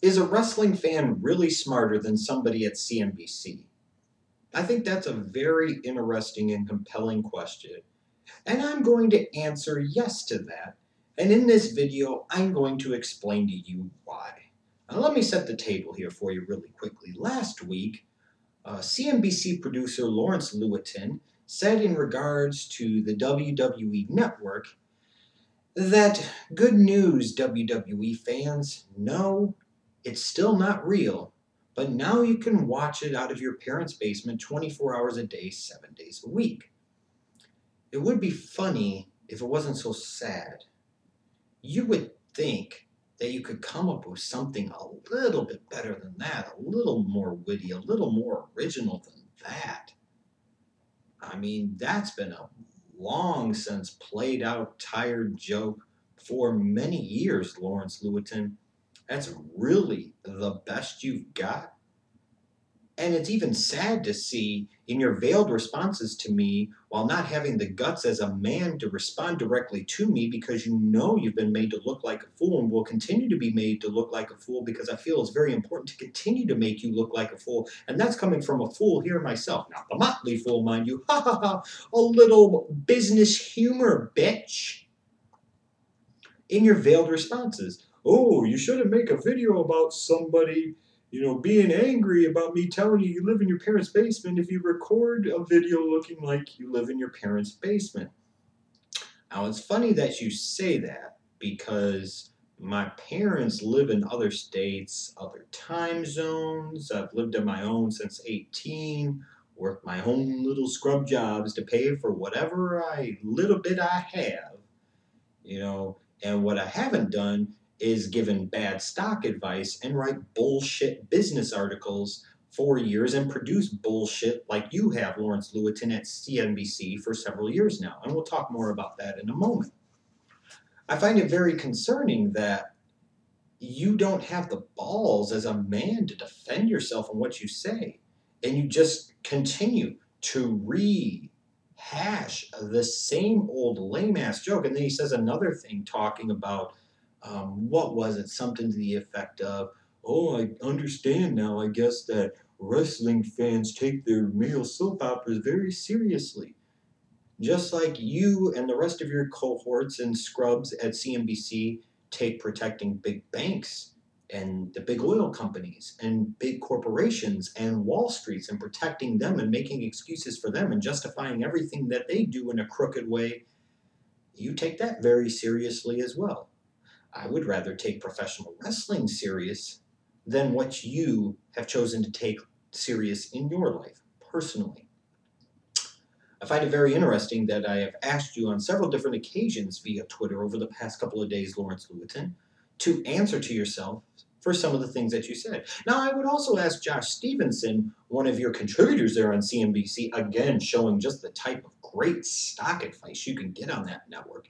Is a wrestling fan really smarter than somebody at CNBC? I think that's a very interesting and compelling question, and I'm going to answer yes to that. And in this video, I'm going to explain to you why. Now, let me set the table here for you really quickly. Last week, CNBC producer Lawrence Lewitinn said in regards to the WWE network that good news, WWE fans, no, it's still not real, but now you can watch it out of your parents' basement 24 hours a day, 7 days a week. It would be funny if it wasn't so sad. You would think that you could come up with something a little bit better than that, a little more witty, a little more original than that. I mean, that's been a long since played out, tired joke for many years, Lawrence Lewitinn. That's really the best you've got. And it's even sad to see in your veiled responses to me, while not having the guts as a man to respond directly to me because you know you've been made to look like a fool and will continue to be made to look like a fool because I feel it's very important to continue to make you look like a fool. And that's coming from a fool here myself. Not the motley fool, mind you. Ha ha ha. A little business humor, bitch. In your veiled responses. Oh, you shouldn't make a video about somebody being angry about me telling you you live in your parents' basement if you record a video looking like you live in your parents' basement. Now, it's funny that you say that because my parents live in other states, other time zones. I've lived on my own since 18, worked my own little scrub jobs to pay for whatever little bit I have, and what I haven't done is given bad stock advice and write bullshit business articles for years and produce bullshit like you have, Lawrence Lewitinn, at CNBC for several years now. And we'll talk more about that in a moment. I find it very concerning that you don't have the balls as a man to defend yourself on what you say. And you just continue to rehash the same old lame ass joke. And then he says another thing talking about what was it? Something to the effect of, oh, I understand now, I guess, that wrestling fans take their male soap operas very seriously. Just like you and the rest of your cohorts and scrubs at CNBC take protecting big banks and the big oil companies and big corporations and Wall Streets and protecting them and making excuses for them and justifying everything that they do in a crooked way, you take that very seriously as well. I would rather take professional wrestling serious than what you have chosen to take serious in your life, personally. I find it very interesting that I have asked you on several different occasions via Twitter over the past couple of days, Lawrence Lewitinn, to answer to yourself for some of the things that you said. Now, I would also ask Josh Stevenson, one of your contributors there on CNBC, again, showing just the type of great stock advice you can get on that network.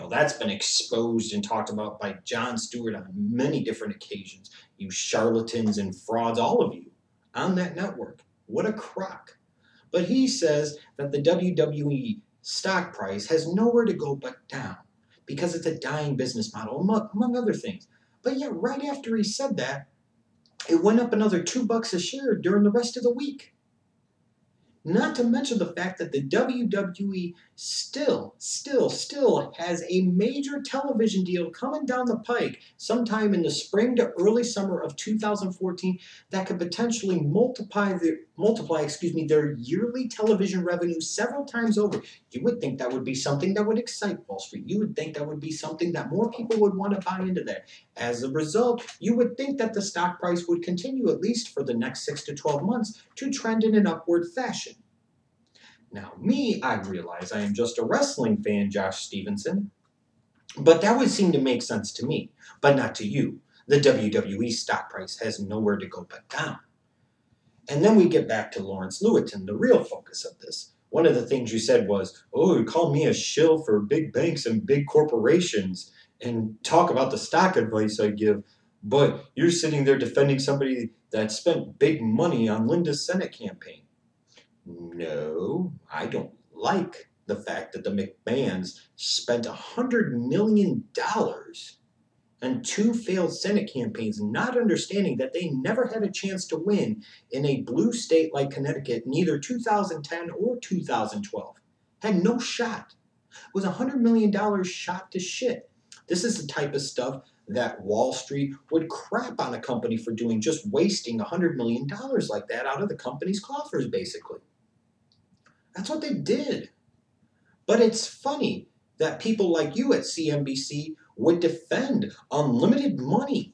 That's been exposed and talked about by Jon Stewart on many different occasions. You charlatans and frauds, all of you, on that network. What a crock. But he says that the WWE stock price has nowhere to go but down because it's a dying business model, among other things. But yet, right after he said that, it went up another $2 a share during the rest of the week. Not to mention the fact that the WWE still has a major television deal coming down the pike sometime in the spring to early summer of 2014 that could potentially multiply their yearly television revenue several times over. You would think that would be something that would excite Wall Street. You would think that would be something that more people would want to buy into that. As a result, you would think that the stock price would continue, at least for the next 6 to 12 months, to trend in an upward fashion. Now, me, I realize I am just a wrestling fan, Josh Stevenson, but that would seem to make sense to me, but not to you. The WWE stock price has nowhere to go but down. And then we get back to Lawrence Lewitinn, the real focus of this. One of the things you said was, oh, you call me a shill for big banks and big corporations and talk about the stock advice I give, but you're sitting there defending somebody that spent big money on Linda's Senate campaign. No, I don't like the fact that the McMahons spent $100 million and 2 failed Senate campaigns, not understanding that they never had a chance to win in a blue state like Connecticut in either 2010 or 2012. Had no shot. It was $100 million shot to shit. This is the type of stuff that Wall Street would crap on a company for doing, just wasting $100 million like that out of the company's coffers, basically. That's what they did. But it's funny that people like you at CNBC would defend unlimited money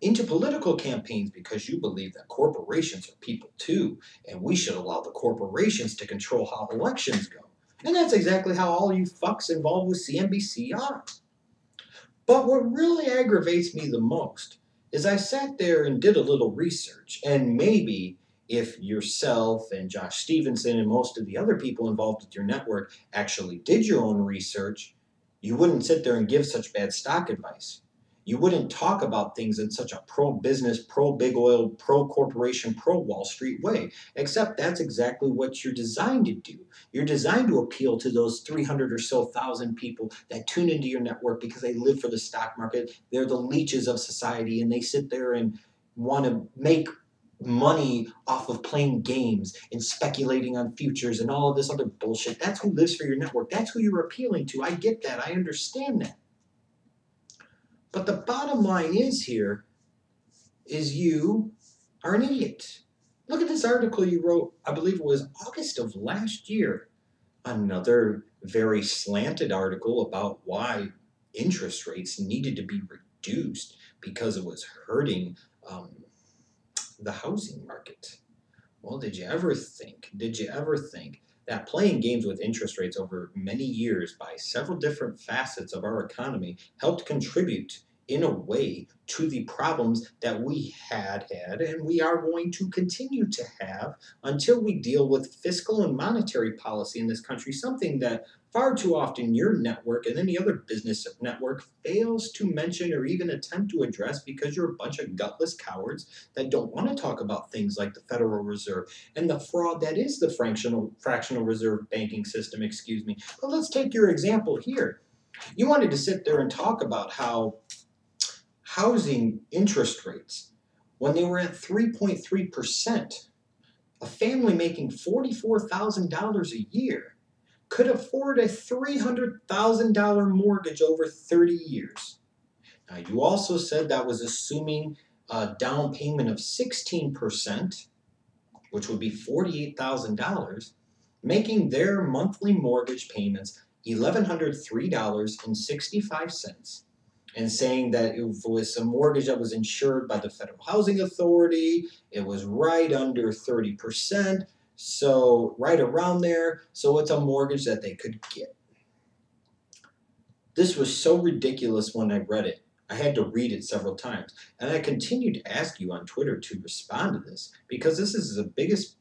into political campaigns because you believe that corporations are people too, and we should allow the corporations to control how elections go. And that's exactly how all you fucks involved with CNBC are. But what really aggravates me the most is I sat there and did a little research, and maybe if yourself and Josh Stevenson and most of the other people involved with your network actually did your own research, you wouldn't sit there and give such bad stock advice. You wouldn't talk about things in such a pro-business, pro-big oil, pro-corporation, pro-Wall Street way, except that's exactly what you're designed to do. You're designed to appeal to those 300 or so thousand people that tune into your network because they live for the stock market. They're the leeches of society, and they sit there and want to make money off of playing games and speculating on futures and all of this other bullshit. That's who lives for your network. That's who you're appealing to. I get that. I understand that. But the bottom line is here is you are an idiot. Look at this article you wrote, I believe it was August of last year. Another very slanted article about why interest rates needed to be reduced because it was hurting the housing market. Well, did you ever think that playing games with interest rates over many years by several different facets of our economy helped contribute in a way to the problems that we had and we are going to continue to have until we deal with fiscal and monetary policy in this country, something that far too often your network and any other business network fails to mention or even attempt to address because you're a bunch of gutless cowards that don't want to talk about things like the Federal Reserve and the fraud that is the fractional reserve banking system, But let's take your example here. You wanted to sit there and talk about how housing interest rates, when they were at 3.3%, a family making $44,000 a year could afford a $300,000 mortgage over 30 years. Now, you also said that was assuming a down payment of 16%, which would be $48,000, making their monthly mortgage payments $1,103.65, and saying that it was a mortgage that was insured by the Federal Housing Authority. It was right under 30%. So right around there, so it's a mortgage that they could get. This was so ridiculous when I read it. I had to read it several times. And I continued to ask you on Twitter to respond to this because this is the biggest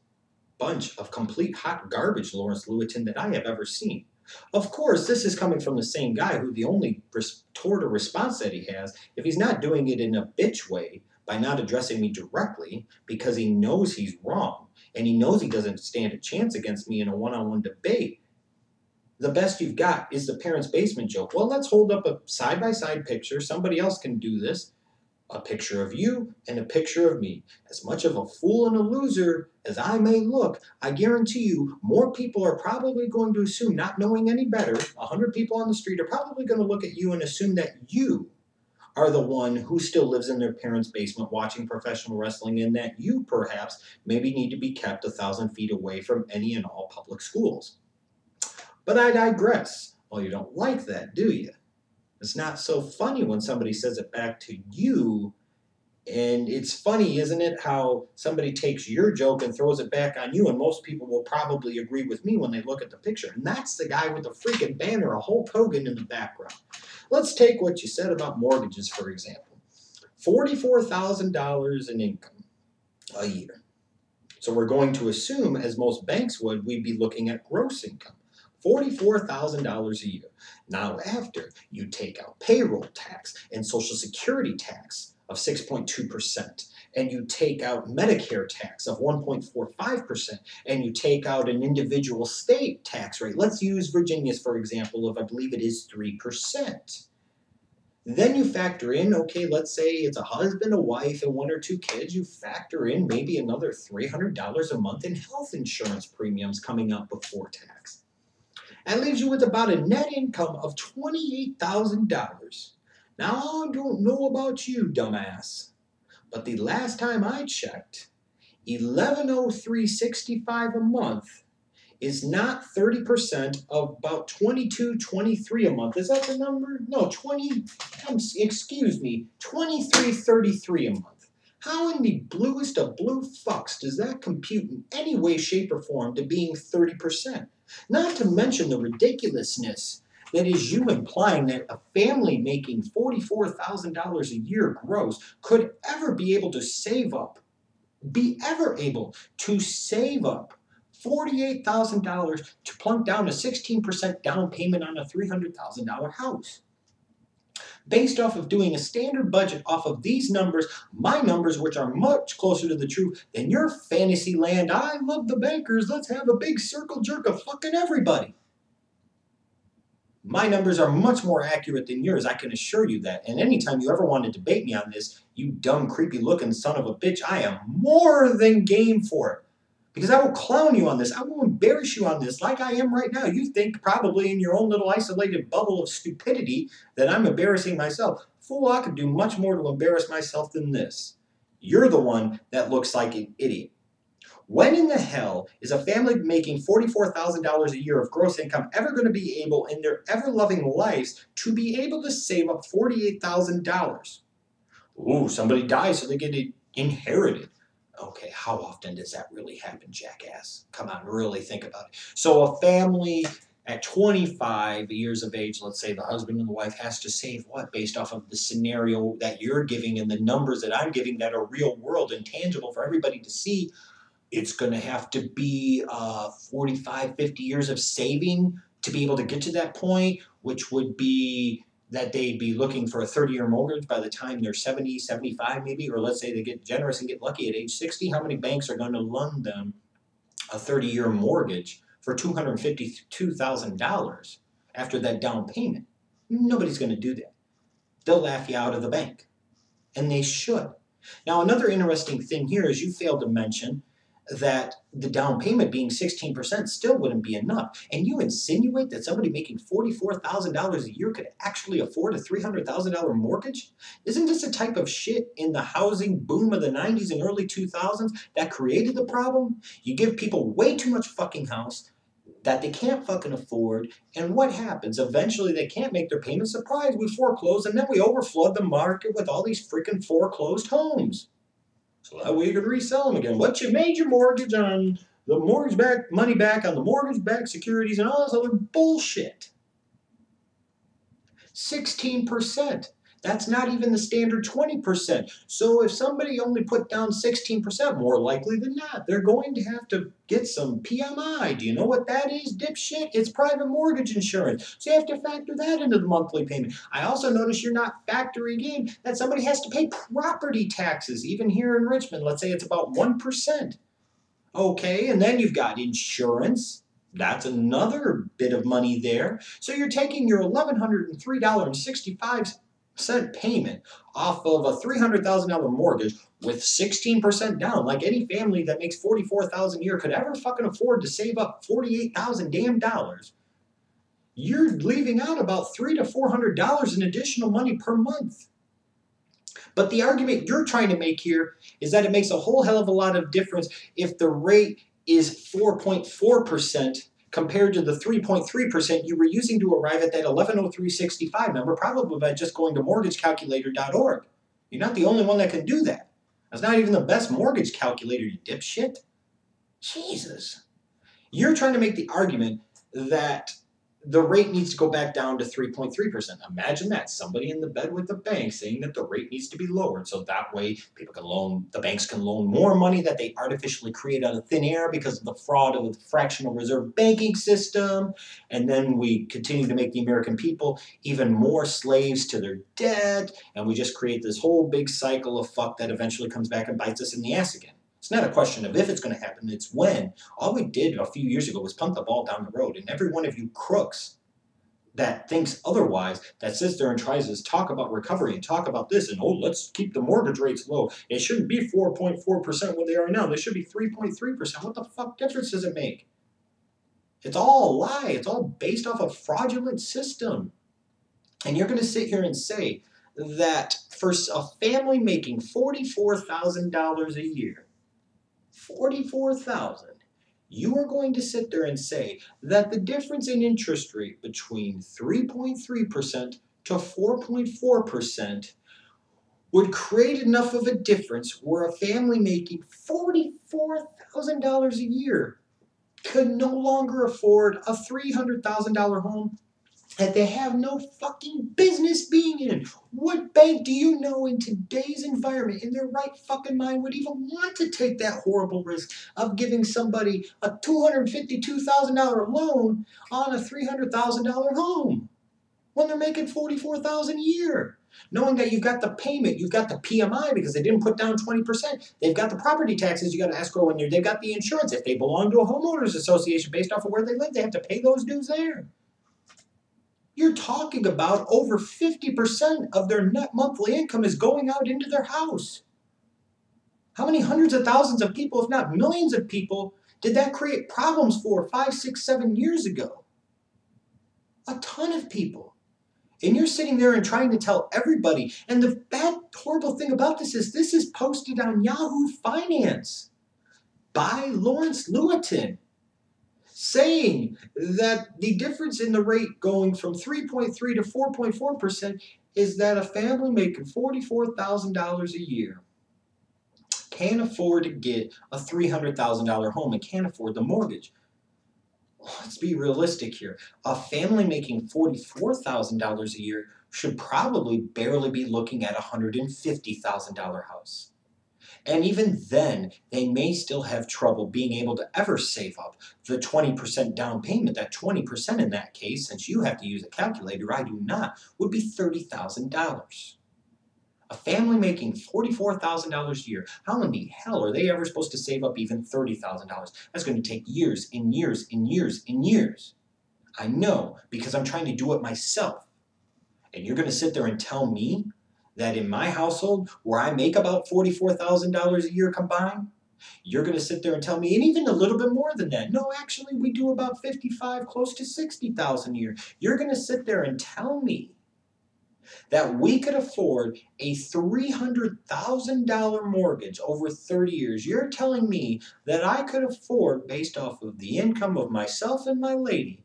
bunch of complete hot garbage, Lawrence Lewitinn, that I have ever seen. Of course, this is coming from the same guy who the only retort or response that he has, if he's not doing it in a bitch way, by not addressing me directly because he knows he's wrong and he knows he doesn't stand a chance against me in a one-on-one debate, the best you've got is the parents' basement joke. Well, let's hold up a side-by-side picture. Somebody else can do this. A picture of you and a picture of me. As much of a fool and a loser as I may look, I guarantee you more people are probably going to assume, not knowing any better, 100 people on the street are probably going to look at you and assume that you are the one who still lives in their parents' basement watching professional wrestling, and that you perhaps maybe need to be kept 1,000 feet away from any and all public schools. But I digress. Well, you don't like that, do you? It's not so funny when somebody says it back to you. And it's funny, isn't it, how somebody takes your joke and throws it back on you, and most people will probably agree with me when they look at the picture. And that's the guy with the freaking banner of Hulk Hogan in the background. Let's take what you said about mortgages, for example. $44,000 in income a year. So we're going to assume, as most banks would, we'd be looking at gross income. $44,000 a year. Now, after you take out payroll tax and Social Security tax of 6.2%, and you take out Medicare tax of 1.45%, and you take out an individual state tax rate, let's use Virginia's, for example, of I believe it is 3%. Then you factor in, okay, let's say it's a husband, a wife, and 1 or 2 kids. You factor in maybe another $300 a month in health insurance premiums coming up before tax. That leaves you with about a net income of $28,000. Now, I don't know about you, dumbass, but the last time I checked, $1103.65 a month is not 30% of about $22.23 a month. Is that the number? No, 23.33 a month. How in the bluest of blue fucks does that compute in any way, shape, or form to being 30%? Not to mention the ridiculousness that is you implying that a family making $44,000 a year gross could ever be able to save up $48,000 to plunk down a 16% down payment on a $300,000 house. Based off of doing a standard budget off of these numbers, my numbers, which are much closer to the truth than your fantasy land, I love the bankers, let's have a big circle jerk of fucking everybody. My numbers are much more accurate than yours, I can assure you that. And anytime you ever want to debate me on this, you dumb, creepy-looking son of a bitch, I am more than game for it. Because I will clown you on this. I will embarrass you on this like I am right now. You think probably in your own little isolated bubble of stupidity that I'm embarrassing myself. Fool, I could do much more to embarrass myself than this. You're the one that looks like an idiot. When in the hell is a family making $44,000 a year of gross income ever going to be able in their ever-loving lives to be able to save up $48,000? Ooh, somebody dies so they get it inherited. Okay, how often does that really happen, jackass? Come on, really think about it. So a family at 25 years of age, let's say the husband and the wife has to save what? Based off of the scenario that you're giving and the numbers that I'm giving that are real world and tangible for everybody to see, it's going to have to be 45, 50 years of saving to be able to get to that point, which would be that they'd be looking for a 30-year mortgage by the time they're 70, 75 maybe, or let's say they get generous and get lucky at age 60. How many banks are going to loan them a 30-year mortgage for $252,000 after that down payment? Nobody's going to do that. They'll laugh you out of the bank, and they should. Now, another interesting thing here is you failed to mention that the down payment being 16% still wouldn't be enough. And you insinuate that somebody making $44,000 a year could actually afford a $300,000 mortgage? Isn't this the type of shit in the housing boom of the 90s and early 2000s that created the problem? You give people way too much fucking house that they can't fucking afford, and what happens? Eventually they can't make their payments. Surprise, we foreclose, and then we overflood the market with all these freaking foreclosed homes. So that way you can resell them again. What you made your mortgage on the mortgage back, money back on the mortgage-backed securities and all this other bullshit. 16%. That's not even the standard 20%. So if somebody only put down 16%, more likely than not, they're going to have to get some PMI. Do you know what that is, dipshit? It's private mortgage insurance. So you have to factor that into the monthly payment. I also notice you're not factoring in that somebody has to pay property taxes, even here in Richmond. Let's say it's about 1%. Okay, and then you've got insurance. That's another bit of money there. So you're taking your $1,103.65 payment off of a $300,000 mortgage with 16% down, like any family that makes $44,000 a year could ever fucking afford to save up $48,000 damn dollars. You're leaving out about $300 to $400 in additional money per month. But the argument you're trying to make here is that it makes a whole hell of a lot of difference if the rate is 4.4% compared to the 3.3% you were using to arrive at that 1103.65 number, probably by just going to mortgagecalculator.org. You're not the only one that can do that. That's not even the best mortgage calculator, you dipshit. Jesus. You're trying to make the argument that the rate needs to go back down to 3.3%. Imagine that, somebody in the bed with the bank saying that the rate needs to be lowered so that way people can loan, the banks can loan more money that they artificially create out of thin air because of the fraud of the fractional reserve banking system, and then we continue to make the American people even more slaves to their debt, and we just create this whole big cycle of fuck that eventually comes back and bites us in the ass again. It's not a question of if it's going to happen, it's when. All we did a few years ago was punt the ball down the road, and every one of you crooks that thinks otherwise, that sits there and tries to talk about recovery and talk about this and, oh, let's keep the mortgage rates low. It shouldn't be 4.4% what they are now. They should be 3.3%. What the fuck difference does it make? It's all a lie. It's all based off a fraudulent system. And you're going to sit here and say that for a family making $44,000 a year, $44,000, you are going to sit there and say that the difference in interest rate between 3.3% to 4.4% would create enough of a difference where a family making $44,000 a year could no longer afford a $300,000 home that they have no fucking business being in. What bank do you know in today's environment, in their right fucking mind, would even want to take that horrible risk of giving somebody a $252,000 loan on a $300,000 home when they're making $44,000 a year? Knowing that you've got the payment, you've got the PMI because they didn't put down 20%. They've got the property taxes you got to escrow in there. They've got the insurance. If they belong to a homeowners association based off of where they live, they have to pay those dues there. You're talking about over 50% of their net monthly income is going out into their house. How many hundreds of thousands of people, if not millions of people, did that create problems for 5, 6, 7 years ago? A ton of people. And you're sitting there and trying to tell everybody. And the bad, horrible thing about this is posted on Yahoo Finance by Lawrence Lewitinn, saying that the difference in the rate going from 3.3 to 4.4% is that a family making $44,000 a year can't afford to get a $300,000 home and can't afford the mortgage. Let's be realistic here. A family making $44,000 a year should probably barely be looking at a $150,000 house. And even then, they may still have trouble being able to ever save up the 20% down payment. That 20% in that case, since you have to use a calculator, I do not, would be $30,000. A family making $44,000 a year, how in the hell are they ever supposed to save up even $30,000? That's going to take years and years and years and years. I know, because I'm trying to do it myself. And you're going to sit there and tell me that in my household, where I make about $44,000 a year combined, you're going to sit there and tell me, and even a little bit more than that. No, actually, we do about 55, close to 60,000 a year. You're going to sit there and tell me that we could afford a $300,000 mortgage over 30 years. You're telling me that I could afford, based off of the income of myself and my lady,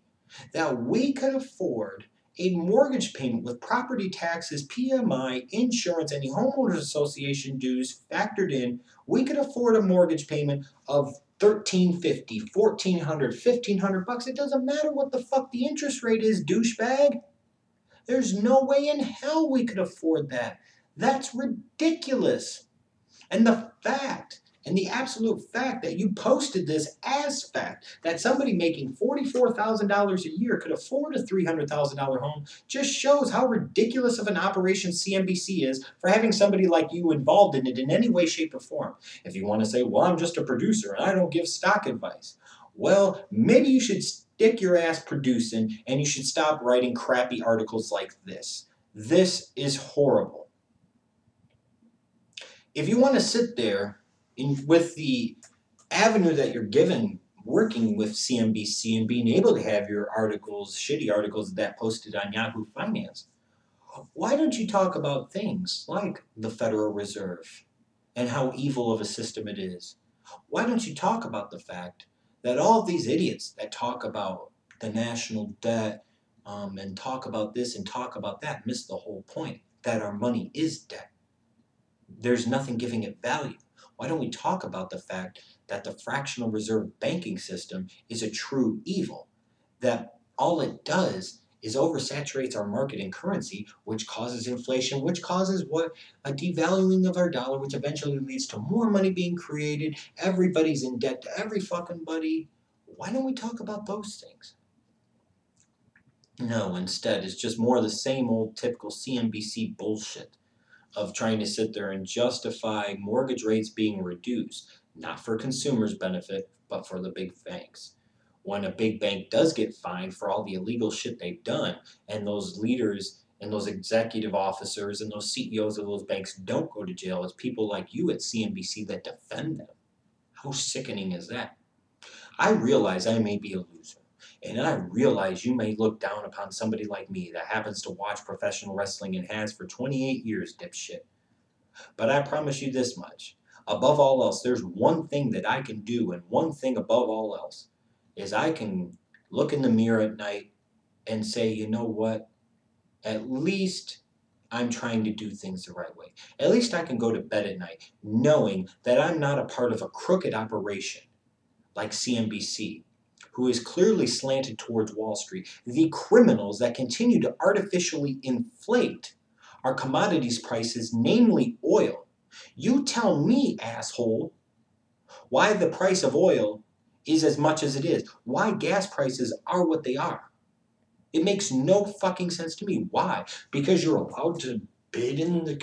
that we could afford a mortgage payment with property taxes, PMI, insurance, any homeowners association dues factored in. We could afford a mortgage payment of $1,350, $1,400, $1,500. It doesn't matter what the fuck the interest rate is, douchebag. There's no way in hell we could afford that. That's ridiculous. And the fact, and the absolute fact that you posted this as fact, that somebody making $44,000 a year could afford a $300,000 home, just shows how ridiculous of an operation CNBC is for having somebody like you involved in it in any way, shape, or form. If you want to say, well, I'm just a producer and I don't give stock advice. Well, maybe you should stick your ass producing and you should stop writing crappy articles like this. This is horrible. If you want to sit there with the avenue that you're given working with CNBC and being able to have your articles, shitty articles that posted on Yahoo Finance, why don't you talk about things like the Federal Reserve and how evil of a system it is? Why don't you talk about the fact that all of these idiots that talk about the national debt and talk about this and talk about that miss the whole point, that our money is debt. There's nothing giving it value. Why don't we talk about the fact that the fractional reserve banking system is a true evil, that all it does is oversaturates our market and currency, which causes inflation, which causes a devaluing of our dollar, which eventually leads to more money being created. Everybody's in debt to every fucking buddy. Why don't we talk about those things? No, instead, it's just more of the same old typical CNBC bullshit of trying to sit there and justify mortgage rates being reduced, not for consumers' benefit, but for the big banks. when a big bank does get fined for all the illegal shit they've done, and those leaders and those executive officers and those CEOs of those banks don't go to jail, it's people like you at CNBC that defend them. How sickening is that? I realize I may be a loser. And I realize you may look down upon somebody like me that happens to watch professional wrestling and has for 28 years, dipshit. But I promise you this much. Above all else, there's one thing that I can do, and one thing above all else is I can look in the mirror at night and say, you know what? At least I'm trying to do things the right way. At least I can go to bed at night knowing that I'm not a part of a crooked operation like CNBC, who is clearly slanted towards Wall Street, the criminals that continue to artificially inflate our commodities prices, namely oil. You tell me, asshole, why the price of oil is as much as it is, why gas prices are what they are. It makes no fucking sense to me. Why? Because you're allowed to bid in the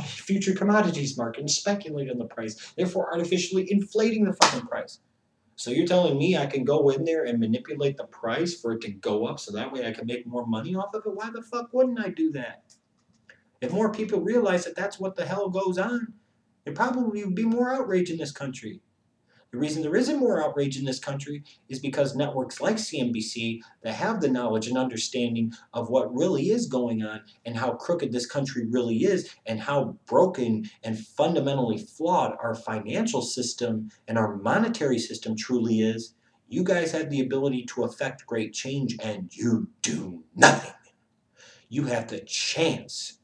future commodities market and speculate on the price, therefore artificially inflating the fucking price. So you're telling me I can go in there and manipulate the price for it to go up so that way I can make more money off of it? Why the fuck wouldn't I do that? If more people realize that that's what the hell goes on, there probably would be more outrage in this country. The reason there isn't more outrage in this country is because networks like CNBC that have the knowledge and understanding of what really is going on and how crooked this country really is and how broken and fundamentally flawed our financial system and our monetary system truly is, you guys have the ability to affect great change and you do nothing. You have the chance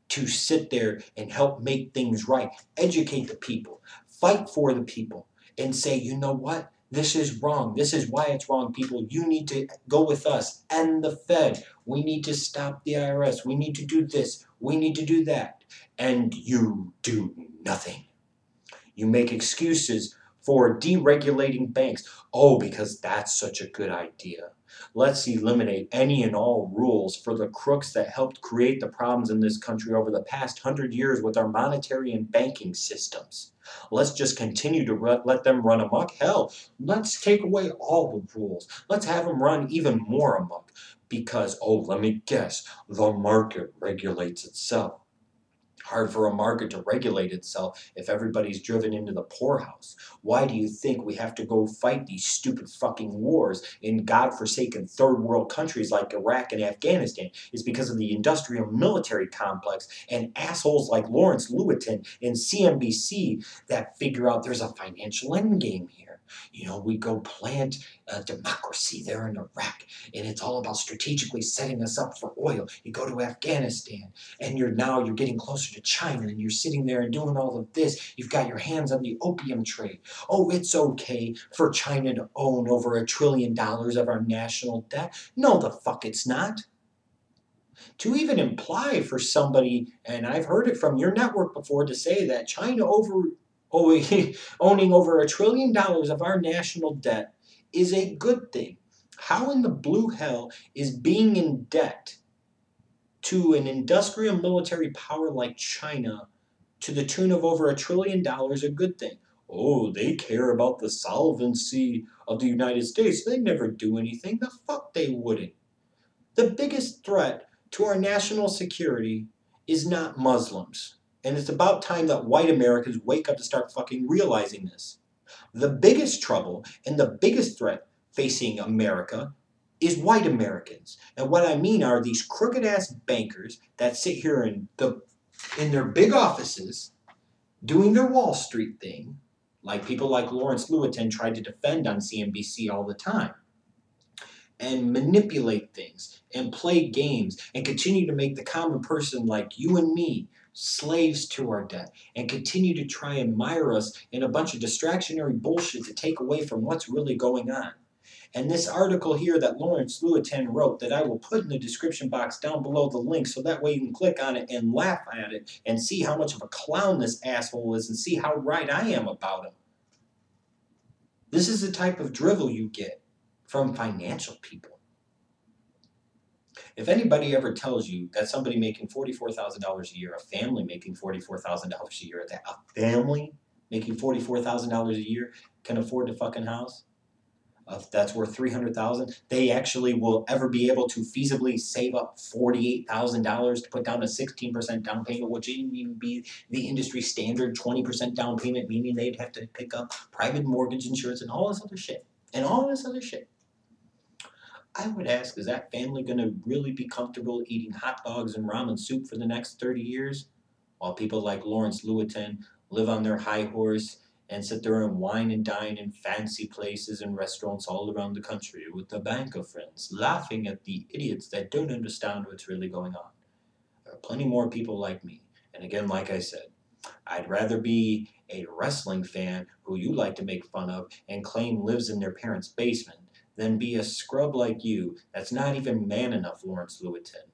to sit there and help make things right, educate the people, fight for the people, and say, you know what? This is wrong. This is why it's wrong, people. You need to go with us and the Fed. We need to stop the IRS. We need to do this. We need to do that. And you do nothing. You make excuses for deregulating banks. Oh, because that's such a good idea. Let's eliminate any and all rules for the crooks that helped create the problems in this country over the past 100 years with our monetary and banking systems. Let's just continue to let them run amok. Hell, let's take away all the rules. Let's have them run even more amok. Because, oh, let me guess, the market regulates itself. Hard for a market to regulate itself if everybody's driven into the poorhouse. Why do you think we have to go fight these stupid fucking wars in godforsaken third world countries like Iraq and Afghanistan? It's because of the industrial military complex and assholes like Lawrence Lewitinn and CNBC that figure out there's a financial end game here. You know, we go plant a democracy there in Iraq, and it's all about strategically setting us up for oil. You go to Afghanistan, and you're getting closer to China, and you're sitting there and doing all of this. You've got your hands on the opium trade. Oh, it's okay for China to own over $1 trillion of our national debt. No, the fuck it's not. To even imply for somebody, and I've heard it from your network before, to say that China owning over $1 trillion of our national debt is a good thing. How in the blue hell is being in debt to an industrial military power like China to the tune of over $1 trillion a good thing? Oh, they care about the solvency of the United States. They never do anything. The fuck they wouldn't. The biggest threat to our national security is not Muslims. And it's about time that white Americans wake up to start fucking realizing this. The biggest trouble and the biggest threat facing America is white Americans. And what I mean are these crooked ass bankers that sit here in their big offices doing their Wall Street thing, like people like Lawrence Lewitinn tried to defend on CNBC all the time, and manipulate things and play games and continue to make the common person like you and me slaves to our debt and continue to try and mire us in a bunch of distractionary bullshit to take away from what's really going on. And this article here that Lawrence Lewitinn wrote, that I will put in the description box down below the link so that way you can click on it and laugh at it and see how much of a clown this asshole is and see how right I am about him. This is the type of drivel you get from financial people. If anybody ever tells you that somebody making $44,000 a year, a family making $44,000 a year, that a family making $44,000 a year can afford a fucking house, if that's worth $300,000, they actually will ever be able to feasibly save up $48,000 to put down a 16% down payment, which wouldn't even be the industry standard 20% down payment, meaning they'd have to pick up private mortgage insurance and all this other shit. And all this other shit. I would ask, is that family going to really be comfortable eating hot dogs and ramen soup for the next 30 years? While people like Lawrence Lewitinn live on their high horse and sit there and wine and dine in fancy places and restaurants all around the country with a bank of friends, laughing at the idiots that don't understand what's really going on. There are plenty more people like me. And again, like I said, I'd rather be a wrestling fan who you like to make fun of and claim lives in their parents' basement than be a scrub like you that's not even man enough, Lawrence Lewitinn,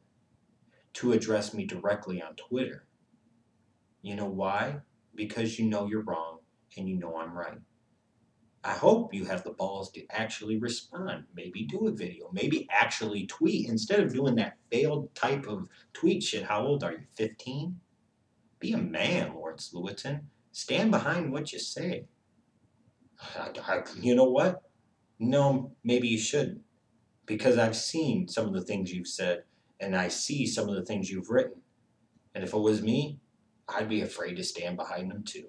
to address me directly on Twitter. You know why? Because you know you're wrong and you know I'm right. I hope you have the balls to actually respond. Maybe do a video. Maybe actually tweet instead of doing that failed type of tweet shit. How old are you? 15? Be a man, Lawrence Lewitinn. Stand behind what you say. You know what? No, maybe you shouldn't. Because I've seen some of the things you've said, and I see some of the things you've written. And if it was me, I'd be afraid to stand behind them too.